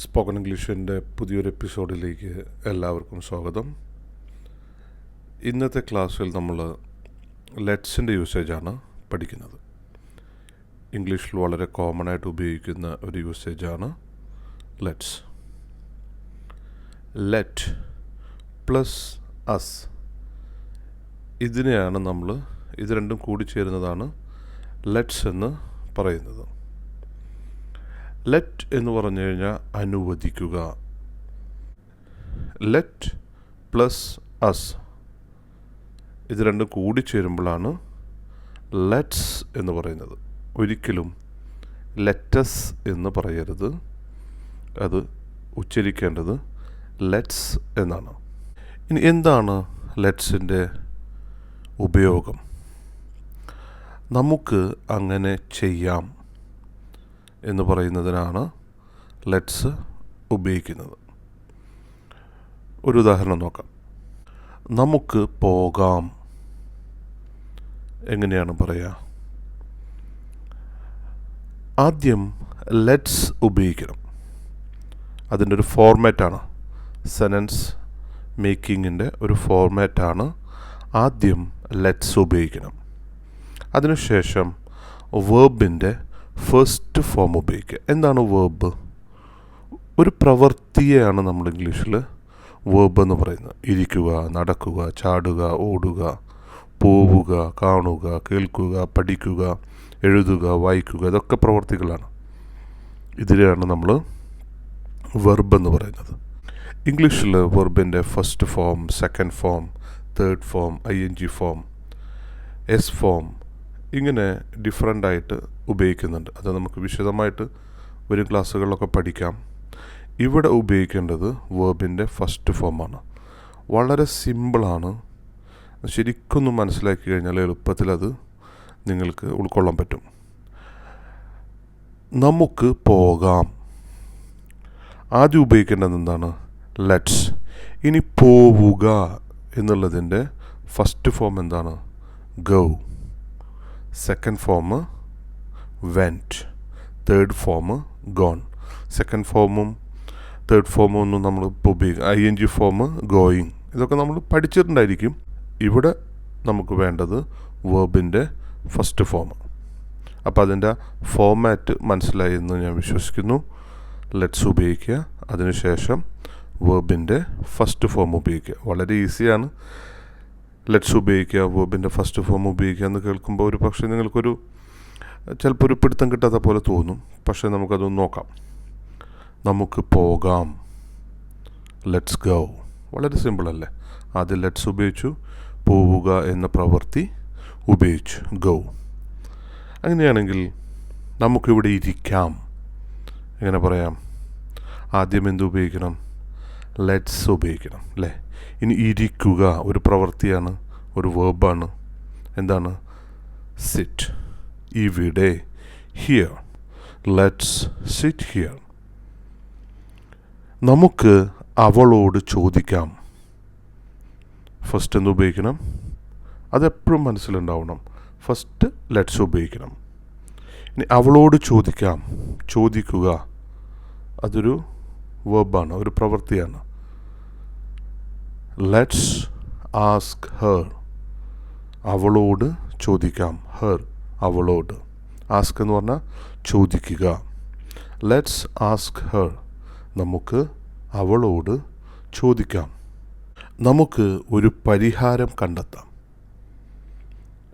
Spoken ഇംഗ്ലീഷിൻ്റെ പുതിയൊരു എപ്പിസോഡിലേക്ക് എല്ലാവർക്കും സ്വാഗതം. ഇന്നത്തെ ക്ലാസ്സിൽ നമ്മൾ ലെറ്റ്സിൻ്റെ യൂസേജാണ് പഠിക്കുന്നത്. ഇംഗ്ലീഷിൽ വളരെ കോമൺ ആയിട്ട് ഉപയോഗിക്കുന്ന ഒരു യൂസേജാണ് ലെറ്റ്സ്. ലെറ്റ് പ്ലസ് അസ്, ഇതിനെയാണ് ഇത് രണ്ടും കൂടി ചേരുന്നതാണ് ലെറ്റ്സ് എന്ന് പറയുന്നത്. ലെറ്റ് എന്ന് പറഞ്ഞു കഴിഞ്ഞാൽ അനുവദിക്കുക. ലെറ്റ് പ്ലസ് അസ്, ഇത് രണ്ടും കൂടി ചേരുമ്പോഴാണ് ലെറ്റ്സ് എന്ന് പറയുന്നത്. ഒരിക്കലും ലെറ്റസ് എന്ന് പറയരുത്, അത് ഉച്ചരിക്കേണ്ടത് ലെറ്റ്സ് എന്നാണ്. ഇനി എന്താണ് ലെറ്റ്സിൻ്റെ ഉപയോഗം? നമുക്ക് അങ്ങനെ ചെയ്യാം എന്ന് പറയുന്നതിനാണ് ലെറ്റ്സ് ഉപയോഗിക്കുന്നത്. ഒരു ഉദാഹരണം നോക്കാം. നമുക്ക് പോകാം എങ്ങനെയാണ് പറയുക? ആദ്യം ലെറ്റ്സ് ഉപയോഗിക്കണം. അതിൻ്റെ ഒരു ഫോർമാറ്റാണ്, സെനൻസ് മേക്കിങ്ങിൻ്റെ ഒരു ഫോർമാറ്റാണ്. ആദ്യം ലെറ്റ്സ് ഉപയോഗിക്കണം. അതിനുശേഷം വേർബിൻ്റെ ഫസ്റ്റ് ഫോം ഉപയോഗിക്കുക. എന്താണ് വേർബ്? ഒരു പ്രവൃത്തിയെയാണ് നമ്മൾ ഇംഗ്ലീഷിൽ വേർബ് എന്ന് പറയുന്നത്. ഇരിക്കുക, നടക്കുക, ചാടുക, ഓടുക, പോവുക, കാണുക, കേൾക്കുക, പഠിക്കുക, എഴുതുക, വായിക്കുക, ഇതൊക്കെ പ്രവൃത്തികളാണ്. ഇതിനെയാണ് നമ്മൾ വെർബ് എന്ന് പറയുന്നത്. ഇംഗ്ലീഷിൽ വെർബിൻ്റെ first form, second form, third form, ING form, S form, ഇങ്ങനെ ഡിഫറൻ്റായിട്ട് ഉപയോഗിക്കുന്നുണ്ട്. അത് നമുക്ക് വിശദമായിട്ട് വരും ക്ലാസ്സുകളിലൊക്കെ പഠിക്കാം. ഇവിടെ ഉപയോഗിക്കേണ്ടത് വേർബിൻ്റെ ഫസ്റ്റ് ഫോമാണ്. വളരെ സിമ്പിളാണ്. ശരിക്കൊന്ന് മനസ്സിലാക്കി കഴിഞ്ഞാൽ എളുപ്പത്തിൽ അത് നിങ്ങൾക്ക് ഉൾക്കൊള്ളാൻ പറ്റും. നമുക്ക് പോകാം. ആദ്യം ഉപയോഗിക്കേണ്ടത് എന്താണ്? ലെറ്റ്സ്. ഇനി പോവുക എന്നുള്ളതിൻ്റെ ഫസ്റ്റ് ഫോം എന്താണ്? Go. Second form went, third form gone. Second ഫോമും തേർഡ് ഫോമും ഒന്നും നമ്മൾ ഇപ്പോൾ ഉപയോഗിക്കും. ING ഫോം ഗോയിങ്, ഇതൊക്കെ നമ്മൾ പഠിച്ചിട്ടുണ്ടായിരിക്കും. ഇവിടെ നമുക്ക് വേണ്ടത് വേർബിൻ്റെ ഫസ്റ്റ് ഫോം. അപ്പോൾ അതിൻ്റെ ഫോമാറ്റ് മനസ്സിലായി എന്ന് ഞാൻ വിശ്വസിക്കുന്നു. ലെറ്റ്സ് ഉപയോഗിക്കുക, അതിനുശേഷം വേർബിൻ്റെ ഫസ്റ്റ് ഫോം ഉപയോഗിക്കുക. വളരെ ഈസിയാണ്. ലെറ്റ്സ് ഉപയോഗിക്കുക, വേർബിൻ്റെ ഫസ്റ്റ് ഫോം ഉപയോഗിക്കുക എന്ന് കേൾക്കുമ്പോൾ ഒരു പക്ഷേ നിങ്ങൾക്കൊരു ചിലപ്പോൾ ഒരു പിടുത്തം കിട്ടാത്ത പോലെ തോന്നും. പക്ഷേ നമുക്കതൊന്ന് നോക്കാം. നമുക്ക് പോകാം, ലെറ്റ്സ് ഗോ. വളരെ സിമ്പിളല്ലേ? ആദ്യം ലെറ്റ്സ് ഉപയോഗിച്ചു, പോവുക എന്ന പ്രവൃത്തി ഉപയോഗിച്ചു, ഗോ. അങ്ങനെയാണെങ്കിൽ നമുക്കിവിടെ ഇരിക്കാം. എങ്ങനെ പറയാം? ആദ്യം എന്ത് ഉപയോഗിക്കണം? ലെറ്റ്സ് ഉപയോഗിക്കണം അല്ലേ? ഇനി ഇരിക്കുക ഒരു പ്രവൃത്തിയാണ്, ഒരു വേർബാണ്. എന്താണ്? സിറ്റ്. ഇവിടെ, ഹിയർ. Let's sit here. നമുക്ക് അവളോട് ചോദിക്കാം. ഫസ്റ്റ് എന്ത് ഉപയോഗിക്കണം? അതെപ്പോഴും മനസ്സിലുണ്ടാവണം. ഫസ്റ്റ് ലെറ്റ്സ് ഉപയോഗിക്കണം. ഇനി അവളോട് ചോദിക്കാം, ചോദിക്കുക, അതൊരു വേർബാണ്, ഒരു പ്രവൃത്തിയാണ്. Let's ask Har. അവളോട് ചോദിക്കാം. ഹർ, അവളോട്. ആസ്ക് എന്ന് പറഞ്ഞാൽ ചോദിക്കുക. Let's ask Har. നമുക്ക് അവളോട് ചോദിക്കാം. നമുക്ക് ഒരു പരിഹാരം കണ്ടെത്താം.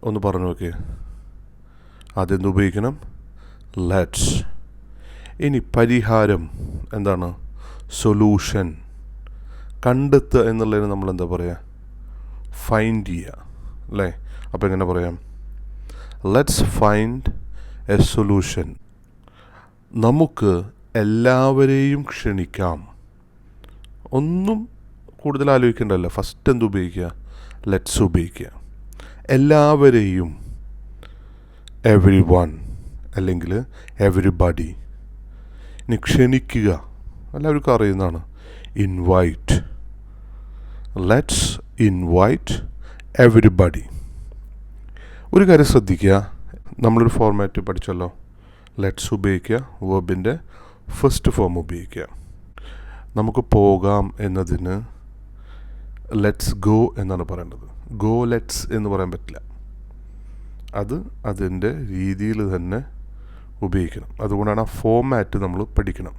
ഒന്ന് പറഞ്ഞു നോക്കിയേ. അതെന്ത് ഉപയോഗിക്കണം? ലെറ്റ്സ്. ഇനി പരിഹാരം എന്താണ്? സൊല്യൂഷൻ. കണ്ടെത്തുക എന്നുള്ളതിന് നമ്മൾ എന്താ പറയുക? ഫൈൻഡ് ചെയ്യുക അല്ലേ? അപ്പോൾ എങ്ങനെ പറയാം? Let's find A solution. നമുക്ക് എല്ലാവരെയും ക്ഷണിക്കാം. ഒന്നും കൂടുതൽ ആലോചിക്കേണ്ടല്ല. ഫസ്റ്റ് എന്ത് ഉപയോഗിക്കുക? ലെറ്റ്സ് ഉപയോഗിക്കുക. എല്ലാവരെയും, എവരി വൺ അല്ലെങ്കിൽ എവരിബഡി. ഇനി ക്ഷണിക്കുക, എല്ലാവർക്കും അറിയുന്നതാണ്, ഇൻവൈറ്റ്. Let's invite everybody. ഒരു കാര്യം ശ്രദ്ധിക്കുക, നമ്മളൊരു ഫോർമാറ്റ് പഠിച്ചല്ലോ. ലെറ്റ്സ് ഉപയോഗിക്കുക, വേർബിൻ്റെ ഫസ്റ്റ് ഫോം ഉപയോഗിക്കുക. നമുക്ക് പോകാം എന്നതിന് ലെറ്റ്സ് ഗോ എന്നാണ് പറയേണ്ടത്. ഗോ ലെറ്റ്സ് എന്ന് പറയാൻ പറ്റില്ല. അത് അതിൻ്റെ രീതിയിൽ തന്നെ ഉപയോഗിക്കണം. അതുകൊണ്ടാണ് ആ ഫോമാറ്റ് നമ്മൾ പഠിക്കണം.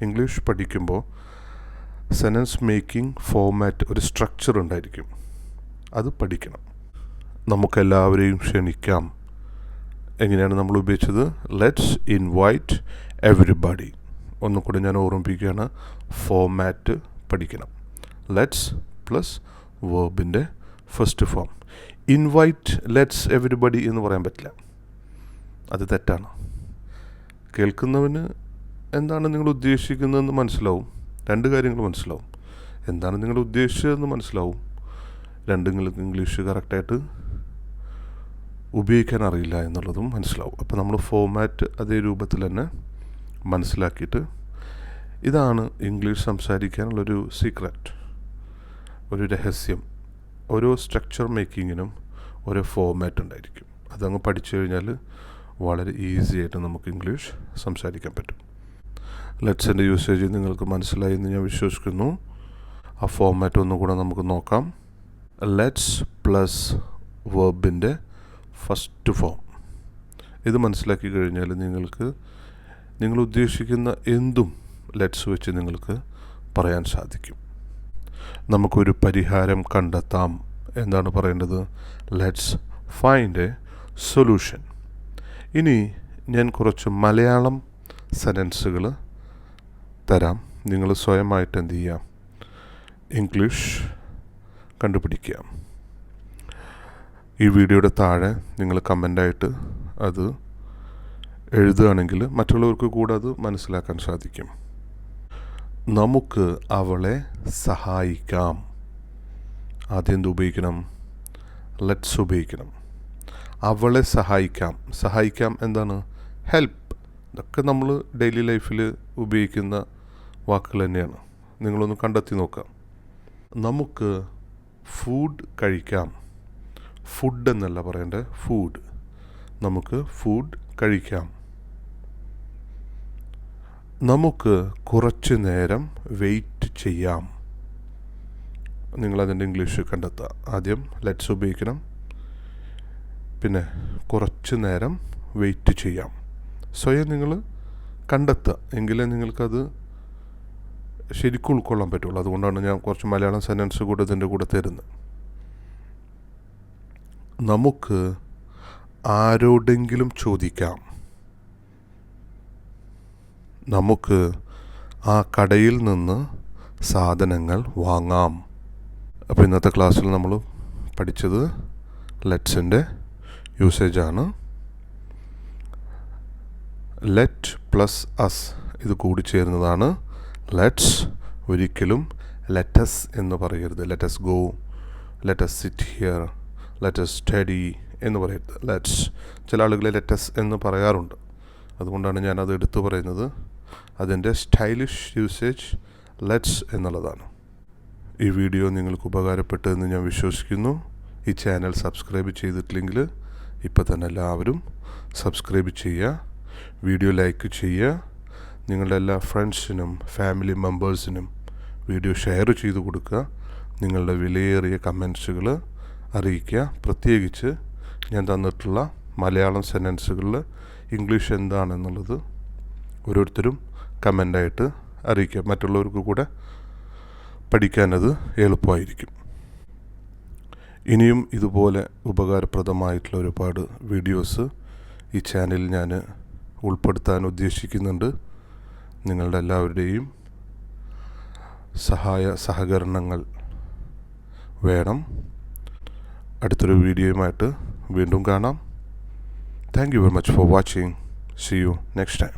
ഇംഗ്ലീഷ് പഠിക്കുമ്പോൾ സെൻറ്റൻസ് മേക്കിംഗ് ഫോമാറ്റ് ഒരു സ്ട്രക്ചർ ഉണ്ടായിരിക്കും, അത് പഠിക്കണം. നമുക്കെല്ലാവരെയും ക്ഷണിക്കാം. എങ്ങനെയാണ് നമ്മൾ ഉപയോഗിച്ചത്? Let's invite everybody. ഒന്നുകൂടി ഞാൻ ഓർമ്മിപ്പിക്കുകയാണ്, ഫോമാറ്റ് പഠിക്കണം. ലെറ്റ്സ് പ്ലസ് വേർബിൻ്റെ first form. Invite let's everybody എന്ന് പറയാൻ പറ്റില്ല, അത് തെറ്റാണ്. കേൾക്കുന്നവന് എന്താണ് നിങ്ങൾ ഉദ്ദേശിക്കുന്നതെന്ന് മനസ്സിലാവും. രണ്ട് കാര്യങ്ങൾ മനസ്സിലാവും. എന്താണ് നിങ്ങൾ ഉദ്ദേശിച്ചതെന്ന് മനസ്സിലാവും. നിങ്ങൾക്ക് ഇംഗ്ലീഷ് കറക്റ്റായിട്ട് ഉപയോഗിക്കാൻ അറിയില്ല എന്നുള്ളതും മനസ്സിലാവും. അപ്പോൾ നമ്മൾ ഫോമാറ്റ് അതേ രൂപത്തിൽ തന്നെ മനസ്സിലാക്കിയിട്ട്, ഇതാണ് ഇംഗ്ലീഷ് സംസാരിക്കാനുള്ളൊരു സീക്രറ്റ്, ഒരു രഹസ്യം. ഓരോ സ്ട്രക്ചർ മേക്കിങ്ങിനും ഓരോ ഫോമാറ്റ് ഉണ്ടായിരിക്കും. അതങ്ങ് പഠിച്ചു കഴിഞ്ഞാൽ വളരെ ഈസി ആയിട്ട് നമുക്ക് ഇംഗ്ലീഷ് സംസാരിക്കാൻ പറ്റും. ലെറ്റ്സിൻ്റെ യൂസേജ് നിങ്ങൾക്ക് മനസ്സിലായി എന്ന് ഞാൻ വിശ്വസിക്കുന്നു. ആ ഫോമാറ്റ് ഒന്നുകൂടെ നമുക്ക് നോക്കാം. ലെറ്റ്സ് പ്ലസ് വേർബിൻ്റെ ഫസ്റ്റ് ഫോം. ഇത് മനസ്സിലാക്കി കഴിഞ്ഞാൽ നിങ്ങൾ ഉദ്ദേശിക്കുന്ന എന്തും ലെറ്റ്സ് വെച്ച് നിങ്ങൾക്ക് പറയാൻ സാധിക്കും. നമുക്കൊരു പരിഹാരം കണ്ടെത്താം. എന്താണ് പറയേണ്ടത്? Let's find A solution. ഇനി ഞാൻ കുറച്ച് മലയാളം സെൻറ്റൻസുകൾ തരാം. നിങ്ങൾ സ്വയമായിട്ട് എന്ത് ചെയ്യാം? ഇംഗ്ലീഷ് കണ്ടുപിടിക്കുക. ഈ വീഡിയോയുടെ താഴെ നിങ്ങൾ കമൻ്റായിട്ട് അത് എഴുതുകയാണെങ്കിൽ മറ്റുള്ളവർക്ക് കൂടെ അത് മനസ്സിലാക്കാൻ സാധിക്കും. നമുക്ക് അവളെ സഹായിക്കാം. ആദ്യം എന്ത് ഉപയോഗിക്കണം? ലെറ്റ്സ് ഉപയോഗിക്കണം. അവളെ സഹായിക്കാം. സഹായിക്കാം എന്താണ്? ഹെൽപ്പ്. ഇതൊക്കെ നമ്മൾ ഡെയിലി ലൈഫിൽ ഉപയോഗിക്കുന്ന വാക്കുകൾ തന്നെയാണ്. നിങ്ങളൊന്ന് കണ്ടെത്തി നോക്കാം. നമുക്ക് ഫുഡ് കഴിക്കാം. ഫുഡ് എന്നല്ല പറയേണ്ടത്, ഫുഡ്. നമുക്ക് ഫുഡ് കഴിക്കാം. നമുക്ക് കുറച്ച് നേരം വെയിറ്റ് ചെയ്യാം. നിങ്ങളതിൻ്റെ ഇംഗ്ലീഷ് കണ്ടെത്തുക. ആദ്യം ലെറ്റ്സ് ഉപയോഗിക്കണം, പിന്നെ കുറച്ച് നേരം വെയിറ്റ് ചെയ്യാം. സ്വയം നിങ്ങൾ കണ്ടെത്തുക, എങ്കിലേ നിങ്ങൾക്കത് ശരിക്കും ഉൾക്കൊള്ളാൻ പറ്റുള്ളൂ. അതുകൊണ്ടാണ് ഞാൻ കുറച്ച് മലയാളം സെൻറ്റൻസ് കൂടെ ഇതിൻ്റെ കൂടെ തരുന്നത്. നമുക്ക് ആരോടെങ്കിലും ചോദിക്കാം. നമുക്ക് ആ കടയിൽ നിന്ന് സാധനങ്ങൾ വാങ്ങാം. അപ്പോൾ ഇന്നത്തെ ക്ലാസ്സിൽ നമ്മൾ പഠിച്ചത് ലെറ്റ്സിൻ്റെ യൂസേജാണ്. ലെറ്റ് പ്ലസ് അസ് ഇത് കൂടി ചേരുന്നതാണ് ലെറ്റ്സ്. ഒരിക്കലും ലെറ്റസ് എന്ന് പറയരുത്. Let's go, let's sit here, let's study എന്ന് പറയരുത്. ലെറ്റ്സ്. ചില ആളുകൾ ലെറ്റസ് എന്ന് പറയാറുണ്ട്. അതുകൊണ്ടാണ് ഞാനത് എടുത്തു പറയുന്നത്. അതിൻ്റെ സ്റ്റൈലിഷ് യൂസേജ് ലെറ്റ്സ് എന്നുള്ളതാണ്. ഈ വീഡിയോ നിങ്ങൾക്ക് ഉപകാരപ്പെട്ടതെന്ന് ഞാൻ വിശ്വസിക്കുന്നു. ഈ ചാനൽ സബ്സ്ക്രൈബ് ചെയ്തിട്ടില്ലെങ്കിൽ ഇപ്പോൾ തന്നെ എല്ലാവരും സബ്സ്ക്രൈബ് ചെയ്യുക, വീഡിയോ ലൈക്ക് ചെയ്യുക, നിങ്ങളുടെ എല്ലാ ഫ്രണ്ട്സിനും ഫാമിലി മെമ്പേഴ്സിനും വീഡിയോ ഷെയർ ചെയ്ത് കൊടുക്കുക. നിങ്ങളുടെ വിലയേറിയ കമൻസുകൾ അറിയിക്കുക. പ്രത്യേകിച്ച് ഞാൻ തന്നിട്ടുള്ള മലയാളം സെൻറ്റൻസുകളിൽ ഇംഗ്ലീഷ് എന്താണെന്നുള്ളത് ഓരോരുത്തരും കമൻ്റായിട്ട് അറിയിക്കുക. മറ്റുള്ളവർക്ക് കൂടെ പഠിക്കാനത് എളുപ്പമായിരിക്കും. ഇനിയും ഇതുപോലെ ഉപകാരപ്രദമായിട്ടുള്ള ഒരുപാട് വീഡിയോസ് ഈ ചാനലിൽ ഞാൻ ഉൾപ്പെടുത്താൻ ഉദ്ദേശിക്കുന്നുണ്ട്. നിങ്ങളുടെ എല്ലാവരുടെയും സഹകരണങ്ങൾ വേണം. അടുത്തൊരു വീഡിയോയുമായിട്ട് വീണ്ടും കാണാം. Thank you very much for watching. See you next time.